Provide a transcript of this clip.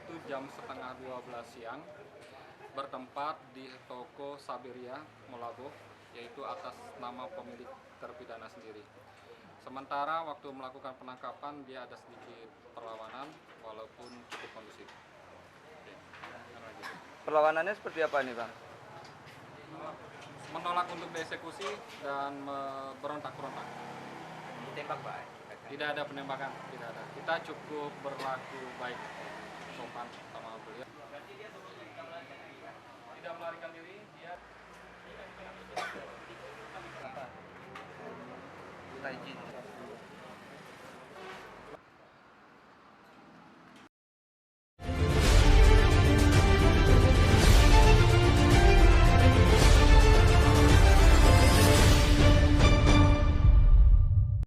itu jam setengah 12 siang bertempat di toko Saberia Molabo, yaitu atas nama pemilik terpidana sendiri. Sementara waktu melakukan penangkapan dia ada sedikit perlawanan walaupun cukup kondusif. Perlawanannya seperti apa nih, Bang? Menolak untuk dieksekusi dan berontak-berontak. Ditembak, Pak? Tidak ada penembakan, tidak ada. Kita cukup berlaku baik, sopan sama beliau. Tidak melarikan diri, dia Minta izin.